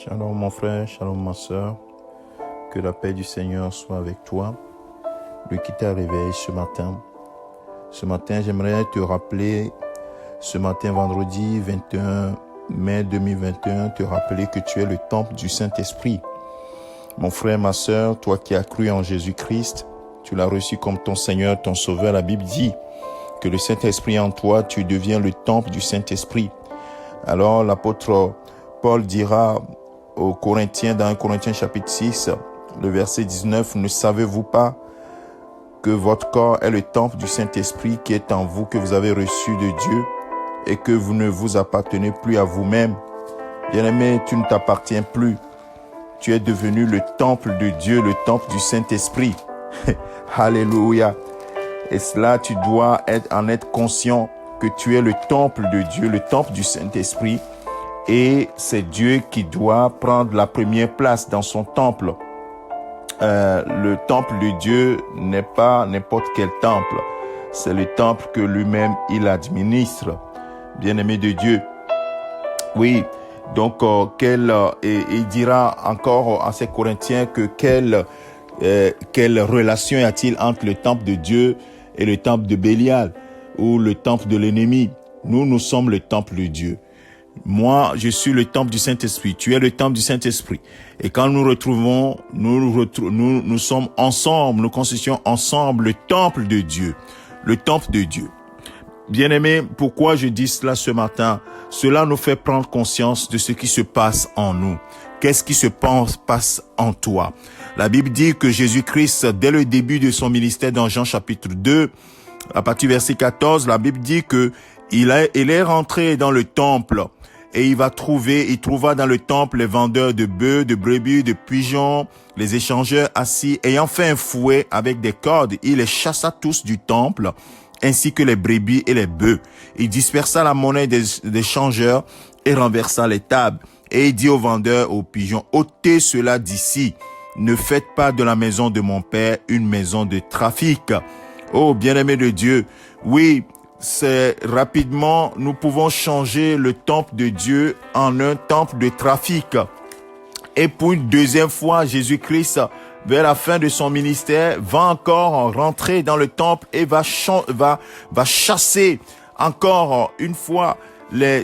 Shalom mon frère, shalom ma soeur. Que la paix du Seigneur soit avec toi. Lui qui t'a réveillé ce matin. Ce matin, j'aimerais te rappeler, ce matin vendredi 21 mai 2021, te rappeler que tu es le temple du Saint-Esprit. Mon frère, ma soeur, toi qui as cru en Jésus-Christ, tu l'as reçu comme ton Seigneur, ton Sauveur. La Bible dit que le Saint-Esprit en toi, tu deviens le temple du Saint-Esprit. Alors l'apôtre Paul dira aux Corinthiens, dans 1 Corinthiens chapitre 6, le verset 19, « Ne savez-vous pas que votre corps est le temple du Saint-Esprit qui est en vous, que vous avez reçu de Dieu, et que vous ne vous appartenez plus à vous-même. Bien-aimé, tu ne t'appartiens plus. Tu es devenu le temple de Dieu, le temple du Saint-Esprit. » Alléluia. Et cela, tu dois en être conscient que tu es le temple de Dieu, le temple du Saint-Esprit. Et c'est Dieu qui doit prendre la première place dans son temple. Le temple de Dieu n'est pas n'importe quel temple. C'est le temple que lui-même, il administre. Bien-aimé de Dieu. Oui, donc il dira encore à ces Corinthiens que quelle relation y a-t-il entre le temple de Dieu et le temple de Bélial ou le temple de l'ennemi? Nous sommes le temple de Dieu. Moi, je suis le temple du Saint-Esprit. Tu es le temple du Saint-Esprit. Et quand nous retrouvons, nous sommes ensemble, nous constituons ensemble le temple de Dieu. Le temple de Dieu. Bien-aimés, pourquoi je dis cela ce matin? Cela nous fait prendre conscience de ce qui se passe en nous. Qu'est-ce qui se passe en toi? La Bible dit que Jésus-Christ, dès le début de son ministère dans Jean chapitre 2, à partir du verset 14, la Bible dit que il est rentré dans le temple et il trouva dans le temple les vendeurs de bœufs, de brebis, de pigeons, les échangeurs assis, ayant fait un fouet avec des cordes. Il les chassa tous du temple, ainsi que les brebis et les bœufs. Il dispersa la monnaie des changeurs et renversa les tables. Et il dit aux vendeurs, aux pigeons, ôtez cela d'ici. Ne faites pas de la maison de mon père une maison de trafic. Oh, bien-aimé de Dieu, oui, c'est rapidement, nous pouvons changer le temple de Dieu en un temple de trafic. Et pour une deuxième fois, Jésus-Christ, vers la fin de son ministère, va encore rentrer dans le temple et va chasser encore une fois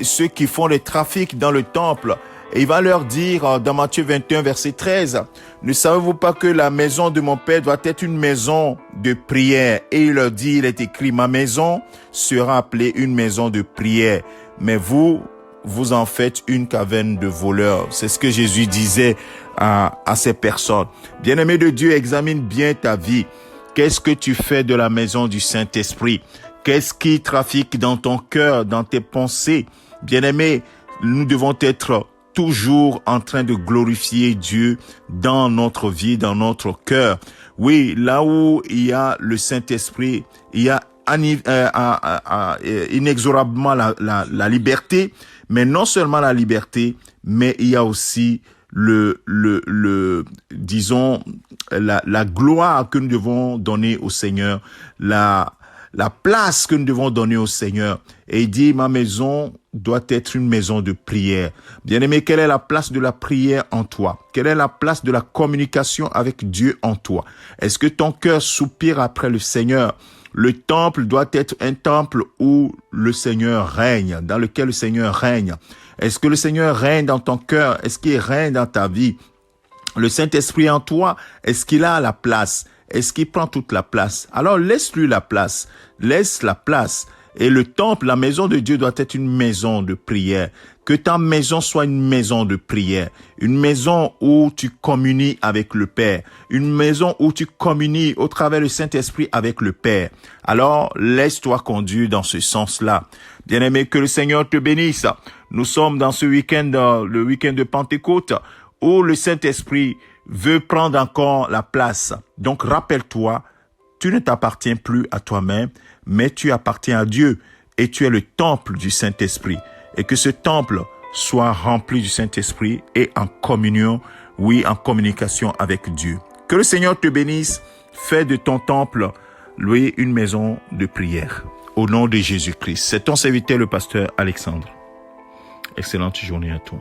ceux qui font les trafics dans le temple. Et il va leur dire dans Matthieu 21, verset 13, « Ne savez-vous pas que la maison de mon Père doit être une maison de prière? » Et il leur dit, il est écrit, « Ma maison sera appelée une maison de prière, mais vous en faites une caverne de voleurs. » C'est ce que Jésus disait à ces personnes. Bien-aimé de Dieu, examine bien ta vie. Qu'est-ce que tu fais de la maison du Saint-Esprit? Qu'est-ce qui trafique dans ton cœur, dans tes pensées? Bien-aimé, nous devons être toujours en train de glorifier Dieu dans notre vie, dans notre cœur. Oui, là où il y a le Saint-Esprit, il y a inexorablement la liberté, mais non seulement la liberté, mais il y a aussi disons, la gloire que nous devons donner au Seigneur, la place que nous devons donner au Seigneur. Et il dit, ma maison doit être une maison de prière. Bien-aimé, quelle est la place de la prière en toi? Quelle est la place de la communication avec Dieu en toi? Est-ce que ton cœur soupire après le Seigneur? Le temple doit être un temple où le Seigneur règne, dans lequel le Seigneur règne. Est-ce que le Seigneur règne dans ton cœur? Est-ce qu'il règne dans ta vie? Le Saint-Esprit en toi, est-ce qu'il a la place? Est-ce qu'il prend toute la place? Alors laisse-lui la place. Laisse la place. Et le temple, la maison de Dieu doit être une maison de prière. Que ta maison soit une maison de prière. Une maison où tu communies avec le Père. Une maison où tu communies au travers du Saint-Esprit avec le Père. Alors, laisse-toi conduire dans ce sens-là. Bien-aimé, que le Seigneur te bénisse. Nous sommes dans ce week-end, le week-end de Pentecôte, où le Saint-Esprit veut prendre encore la place. Donc, rappelle-toi, tu ne t'appartiens plus à toi-même, mais tu appartiens à Dieu et tu es le temple du Saint-Esprit. Et que ce temple soit rempli du Saint-Esprit et en communion, oui, en communication avec Dieu. Que le Seigneur te bénisse. Fais de ton temple, lui, une maison de prière. Au nom de Jésus-Christ. C'est ton serviteur, le pasteur Alexandre. Excellente journée à toi.